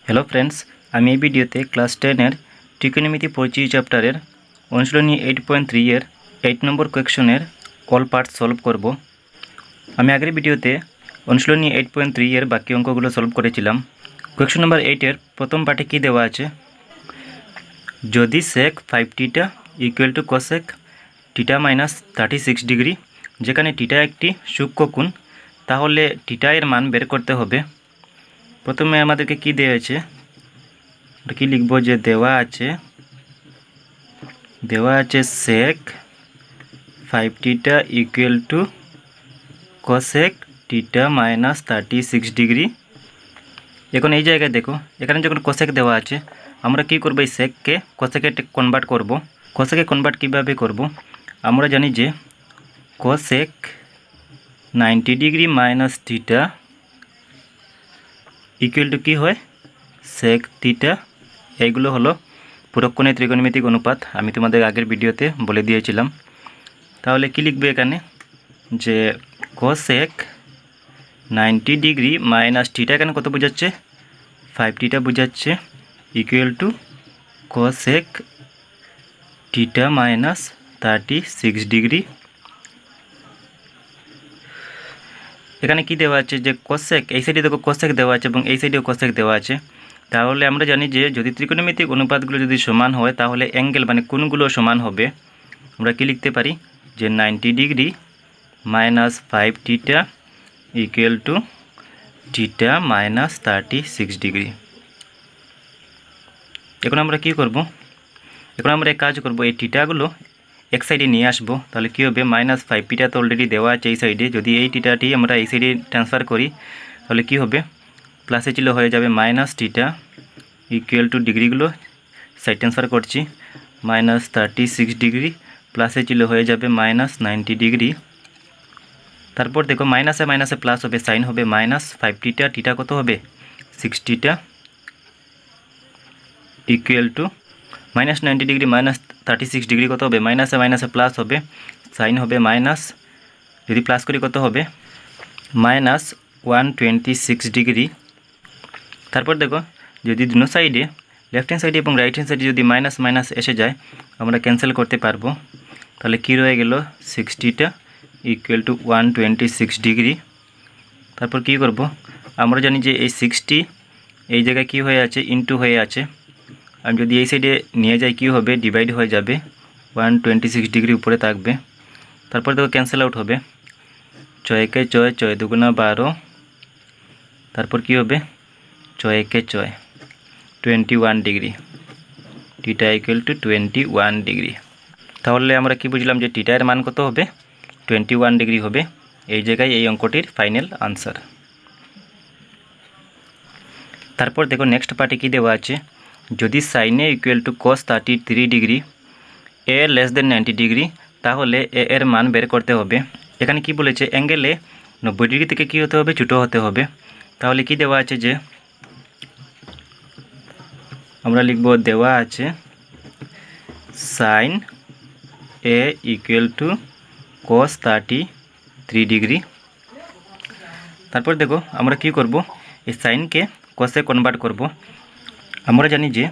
Hello friends আমি এই ভিডিওতে ক্লাস 10 এর ট্রিকোনোমেট্রি পরিচিতি চ্যাপ্টারের অনুশীলনী 8.3 এর 8 নম্বর কোয়েশ্চনের অল পার্ট সলভ করব। আমি আগের ভিডিওতে অনুশীলনী 8.3 এর বাকি অঙ্কগুলো সলভ করেছিলাম। কোয়েশ্চন নাম্বার 8 এর প্রথম পার্টে কি দেওয়া আছে, যদি sec 5 theta equal two cosec theta minus 36 degree, যেখানে থিটা একটি সূক্ষ্ম কোণ, তাহলে থিটা এর মান বের করতে হবে। প্রথমে আমাদেরকে কি দেওয়া আছে, কি লিখব যে দেওয়া আছে sec 5 theta equal two cosec theta minus 36 degree. এখন এই জায়গায় দেখো, এখানে যখন cosec দেওয়া আছে, আমরা কি করব, এই secকে cosec এ কনভার্ট করব। cosec এ কনভার্ট কিভাবে করব, আমরা জানি যে cosec 90 degree minus theta equal two কি হয়, sec থিটা। এইগুলো হলো পুরক্ষণের ত্রিকোণমিতিক অনুপাত, আমি তোমাদের আগের ভিডিওতে বলে দিয়েছিলাম। তাহলে কি লিখবে এখানে, যে cosec 90 ডিগ্রি মাইনাস থিটা, এখানে কত বোঝাচ্ছে, 5 থিটা বোঝাচ্ছে, equal to cosec theta minus 36 degree. এখানে কি দেওয়া আছে, যে cosec, এই সাইডে দেখো cosec দেওয়া আছে এবং এই সাইডেও cosec দেওয়া আছে। তাহলে আমরা জানি যে যদি ত্রিকোণমিতিক অনুপাতগুলো যদি সমান হয়, তাহলে অ্যাঙ্গেল মানে কোণগুলো সমান হবে। আমরা কি লিখতে পারি, যে 90 degree minus 5 theta equal two theta minus 36 degree. এখন আমরা কি করব, এখন আমরা এক কাজ করব, এই থিটাগুলো এক সাইডে নিয়ে আসবো। তাহলে কি হবে, মাইনাস 5 থিটা তো অলরেডি দেওয়া আছে এই সাইডে, যদি এই থিটাটি আমরা এই সাইডে ট্রান্সফার করি, তাহলে কি হবে, প্লাসে ছিল হয়ে যাবে মাইনাস থিটা ইকুয়াল টু, ডিগ্রিগুলো সাইড ট্রান্সফার করছি, মাইনাস 36 ডিগ্রি, প্লাসে ছিল হয়ে যাবে মাইনাস 90 ডিগ্রি। তারপর দেখো মাইনাসে মাইনাসে প্লাস হবে, সাইন হবে মাইনাস 5 থিটা, থিটা কত হবে 6 theta equal two minus 90 degree minus 36 degree কত হবে, মাইনাসে মাইনাসে প্লাস হবে, সাইন হবে মাইনাস, যদি প্লাস করি কত হবে, মাইনাস 126 ডিগ্রি। তারপর দেখো যদি দুনো সাইডে, লেফট হ্যান্ড সাইডে এবং রাইট হ্যান্ড সাইডে যদি মাইনাস মাইনাস এসে যায়, আমরা ক্যান্সেল করতে পারবো। তাহলে কী রয়ে গেল, 60টা ইকুয়াল টু 126 ডিগ্রি। তারপর কি করব, আমরা জানি যে এই 60 এই জায়গায় কি হয়ে আছে, ইনটু হয়ে আছে। আমি যদি এই সাইডে নিয়ে যাই কি হবে, ডিভাইড হয়ে যাবে, 126 ডিগ্রি উপরে থাকবে। তারপর দেখো ক্যান্সেল আউট হবে, 6 কে 6, 6 দুগুণা 12, তারপর কি হবে, 6 কে 6, 21 degree, theta equal two 21 degree. তাহলে আমরা কি বুঝলাম, যে থিটা এর মান কত হবে, 21 ডিগ্রি হবে। এই জায়গায় এই অঙ্কটির ফাইনাল আনসার। তারপর দেখো নেক্সট পার্টে কি দেওয়া আছে, যদি সাইনে equal to cos 33 degree, A less than 90 degree, তাহলে এ এর মান বের করতে হবে। এখানে কি বলেছে, অ্যাঙ্গেলে 90 ডিগ্রি থেকে কি হতে হবে, ছোটো হতে হবে। তাহলে কি দেওয়া আছে, যে আমরা লিখব, দেওয়া আছে sine A equal to cos 33 degree. তারপর দেখো আমরা কি করব, এই সাইনকে কসে কনভার্ট করব। আমরা জানি যে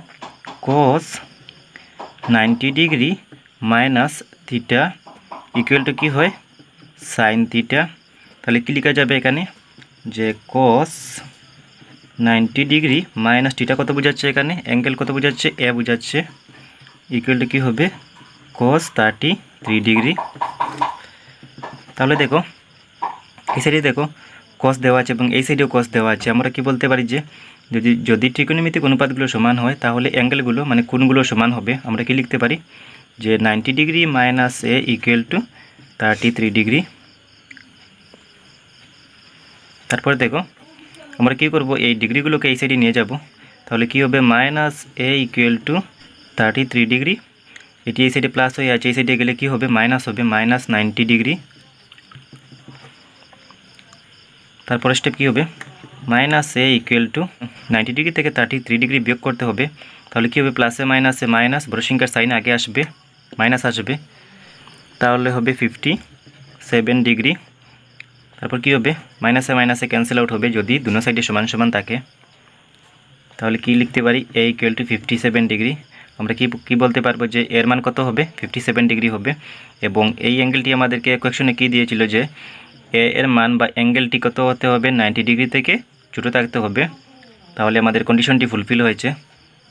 cos 90 degree minus theta equal two কি হয়, সাইন থিটা। তাহলে কি লেখা যাবে এখানে, যে cos 90 ডিগ্রি মাইনাস থিটা কত বোঝাচ্ছে, এখানে অ্যাঙ্গেল কত বোঝাচ্ছে, এ বোঝাচ্ছে, ইকুয়াল টু কী হবে, cos 33 ডিগ্রি। তাহলে দেখো এই সাইডে দেখো cos দেওয়া আছে এবং এই সাইডেও cos দেওয়া আছে। আমরা কি বলতে পারি, যে যদি ত্রিকোণমিতিক অনুপাতগুলো সমান হয়, তাহলে অ্যাঙ্গেলগুলো মানে কোণগুলো সমান হবে। আমরা কি লিখতে পারি, যে 90 ডিগ্রি মাইনাস এ ইকুয়াল টু 33 ডিগ্রি। তারপরে দেখো আমরা কি করব, এই ডিগ্রিগুলোকে এই সাইডে নিয়ে যাব। তাহলে কি হবে, মাইনাস এ ইকুয়াল টু 33 ডিগ্রি, এটি এই সাইডে প্লাস হয়ে আছে, এই সাইডে গেলে কি হবে, মাইনাস হবে, মাইনাস 90 ডিগ্রি। তারপরে স্টেপ কী হবে, মাইনাস এ ইকুয়াল টু 90 ডিগ্রি থেকে 33 ডিগ্রি বিয়োগ করতে হবে। তাহলে কী হবে, প্লাসে মাইনাসে মাইনাস, বড় সংখ্যার সাইন আগে আসবে, মাইনাস আসবে, তাহলে হবে 57 ডিগ্রি। তারপর কি হবে, মাইনাসে মাইনাসে ক্যান্সেল আউট হবে যদি দুনো সাইডে সমান সমান থাকে। তাহলে কি লিখতে পারি a ইকুয়াল টু 57 ডিগ্রি। আমরা কি বলতে পারবো যে এর মান কত হবে 57 ডিগ্রি হবে। এবং এই অ্যাঙ্গেলটি আমাদেরকে কোয়েশ্চনে কি দিয়েছিল যে এ এর মান বা অ্যাঙ্গেলটি কত হতে হবে 90 ডিগ্রি থেকে ছোটো থাকতে হবে। তাহলে আমাদের কন্ডিশনটি ফুলফিল হয়েছে।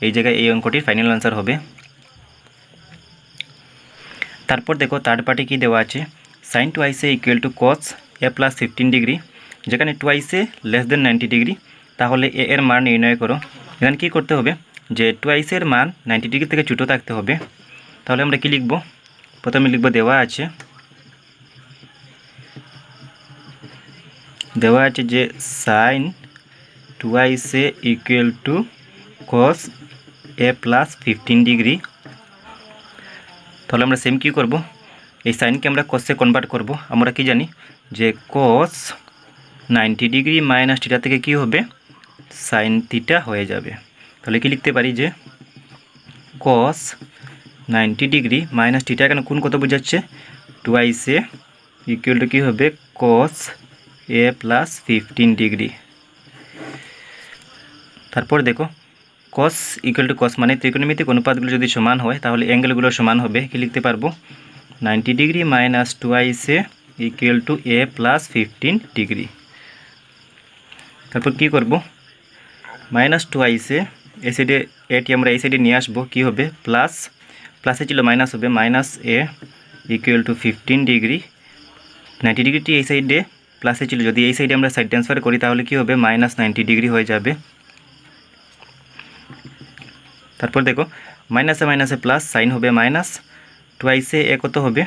এই জায়গায় এই অঙ্কটির ফাইনাল আনসার হবে। তারপর দেখো থার্ড পার্টি কি দেওয়া আছে, sign twice A equal to cos A plus 15 degree, যেখানে টুয়াইস এ লেস দেন 90 ডিগ্রি। তাহলে এ এর মান নির্ণয় করো। এখানে কী করতে হবে যে টুয়াইসের মান 90 ডিগ্রি থেকে ছোটো থাকতে হবে। তাহলে আমরা কি লিখব, প্রথমে লিখব দেওয়া আছে যে sign twice A equal to cos A plus 15 degree. তাহলে আমরা সেম কী করব, এই সাইনকে আমরা কসে কনভার্ট করব। আমরা কি জানি যে কস 90 ডিগ্রি মাইনাস থিটা থেকে কি হবে সাইন থিটা হয়ে যাবে। তাহলে কি লিখতে পারি যে কস 90 ডিগ্রি মাইনাস থিটা, এখানে কোন কত বোঝাচ্ছে টুয়াইস এ ইকুয়াল টু কী হবে কস এ প্লাস 15 ডিগ্রি। তারপর দেখো কস ইকুয়াল টু কস মানে ত্রিকোণমিতিক অনুপাতগুলো যদি সমান হয় তাহলে অ্যাঙ্গেলগুলো সমান হবে। কি লিখতে পারবো 90 ডিগ্রি মাইনাস টুয়াইস এ ইকুয়াল টু এ প্লাস 15 ডিগ্রি। তারপর কি করব মাইনাস টুয়াইস এ এই সাইডে এটি আমরা এই সাইডে নিয়ে আসবো, কী হবে প্লাসে ছিল মাইনাস হবে, মাইনাস এ ইকুয়াল টু 15 ডিগ্রি। 90 ডিগ্রিটি এই সাইডে প্লাসে ছিল, যদি এই সাইডে আমরা সাইড ট্রান্সফার করি তাহলে কি হবে মাইনাস 90 ডিগ্রি হয়ে যাবে। তারপর দেখো মাইনাসে মাইনাসে প্লাস, সাইন হবে মাইনাস, টুয়াইসে এ কত হবে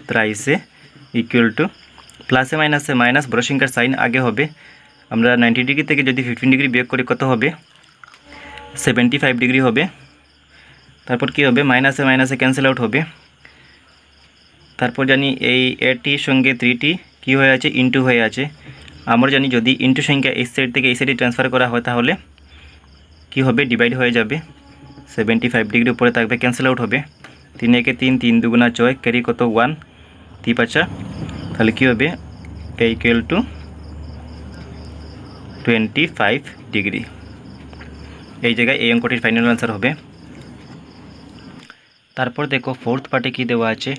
ত্রাইসে ইকুয়াল টু প্লাসে মাইনাসে মাইনাস, বড় সংখ্যার সাইন আগে হবে। আমরা 90 ডিগ্রি থেকে যদি 15 ডিগ্রি বিয়োগ করি কত হবে 75 ডিগ্রি হবে। তারপর কি হবে মাইনাসে মাইনাসে ক্যান্সেল আউট হবে। তারপর জানি এই এটির সঙ্গে 3টি কী হয়ে আছে ইন্টু হয়ে আছে। আমরা জানি যদি ইন্টু সংখ্যা এই সাইড থেকে এই সাইডে ট্রান্সফার করা হয় তাহলে কি হবে ডিভাইড হয়ে যাবে। 75 ডিগ্রি উপরে থাকবে, ক্যান্সেল আউট হবে। 3 একে 3, 3 দুগুণা 6, ক্যারি কত 1, 3 5। তাহলে কী হবে এ ইকুয়াল টু 25 ডিগ্রি। এই জায়গায় এই অঙ্কটির ফাইনাল আনসার হবে। তারপর দেখো ফোর্থ পার্টে কি দেওয়া আছে,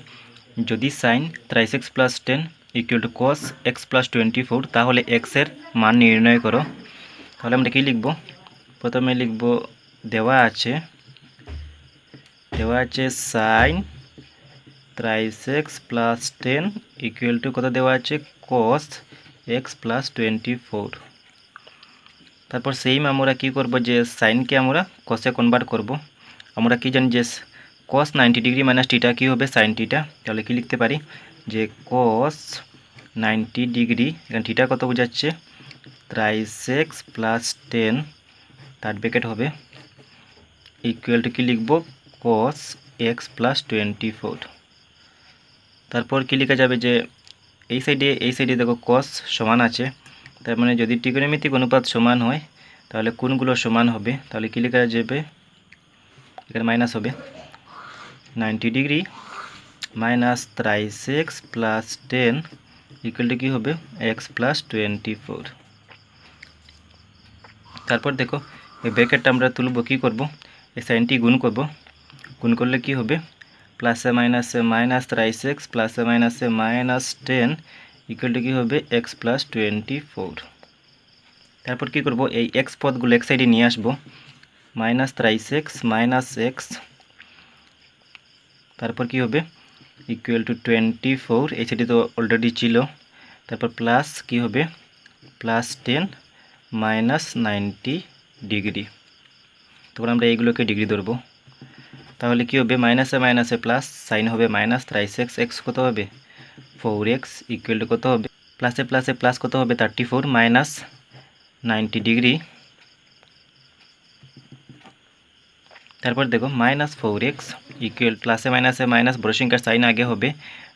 যদি sine 3x plus 10 equal to cos x plus 24 তাহলে এক্সের মান নির্ণয় করো। তাহলে আমরা কি লিখব, প্রথমে লিখব দেওয়া আছে sign 3x plus 10 equal two কত দেওয়া আছে কস এক্স প্লাস 24। তারপর সেম আমরা কি করব যে সাইনকে আমরা কসে কনভার্ট করব। আমরা কি জানি যে কস 90 ডিগ্রি মাইনাস টিটা কী হবে সাইন টিটা। তাহলে কি লিখতে পারি যে কস 90 ডিগ্রি, এখানে টিটা কত বোঝাচ্ছে 3x প্লাস 10 থার্ড ব্র্যাকেট হবে ইকুয়াল টু কি লিখব কস এক্স প্লাস 24। তারপর কি লেখা যাবে যে এই সাইডে দেখো কস সমান আছে, তার মানে যদি ত্রিকোণমিতিক অনুপাত সমান হয় তাহলে কোনগুলো সমান হবে। তাহলে কি লেখা যাবে এখানে মাইনাস হবে 90 degree minus 3x plus 10 equal to কী হবে এক্স প্লাস 24। তারপর দেখো এই ব্র্যাকেটটা আমরা তুলব, কী করব এই সাইনটি গুণ করব, গুণ করলে কি হবে প্লাসে মাইনাসে মাইনাস 3x প্লাসে মাইনাসে মাইনাস 10 ইকুয়াল টু কী হবে এক্স প্লাস 24। তারপর কি করব এই এক্স পদগুলো এক সাইডে নিয়ে আসবো, মাইনাস 3x মাইনাস এক্স, তারপর কি হবে ইকুয়াল টু 24, এই সাইডে তো অলরেডি ছিল। তারপর প্লাস কি হবে প্লাস 10 মাইনাস 90 ডিগ্রি। তখন আমরা এইগুলোকে ডিগ্রি ধরবো। তাহলে কি হবে মাইনাসে মাইনাসে প্লাস, সাইন হবে মাইনাস 3x, এক্স কত হবে 4x ইকুয়াল টু কত হবে প্লাসে প্লাসে প্লাস কত হবে 34 মাইনাস 90 ডিগ্রি। তারপর দেখো মাইনাস 4x ইকুয়াল প্লাসে মাইনাসে মাইনাস, বড় সংখ্যার সাইন আগে হবে।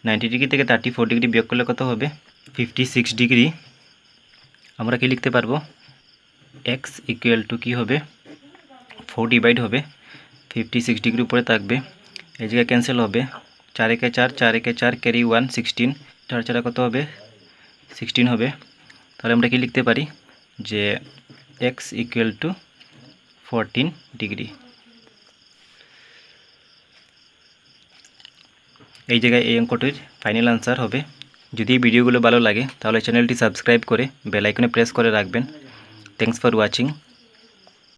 90 ডিগ্রি থেকে 34 ডিগ্রি বিয়োগ করলে কত হবে 56 ডিগ্রি। আমরা কি লিখতে পারবো x ইকুয়াল টু কী হবে 4 ডিভাইড হবে 56 ডিগ্রি উপরে থাকবে, এই জায়গায় ক্যান্সেল হবে, 4 একে 4, 4 একে 4, ক্যারি 1, 16, 4 ছাড়া কত হবে 16 হবে। তাহলে আমরা কি লিখতে পারি যে x ইকুয়াল টু 14 ডিগ্রি। এই জায়গায় এই অঙ্কটির ফাইনাল আনসার হবে। যদি ভিডিওগুলো ভালো লাগে তাহলে চ্যানেলটি সাবস্ক্রাইব করে বেল আইকনে প্রেস করে রাখবেন। Thanks for watching.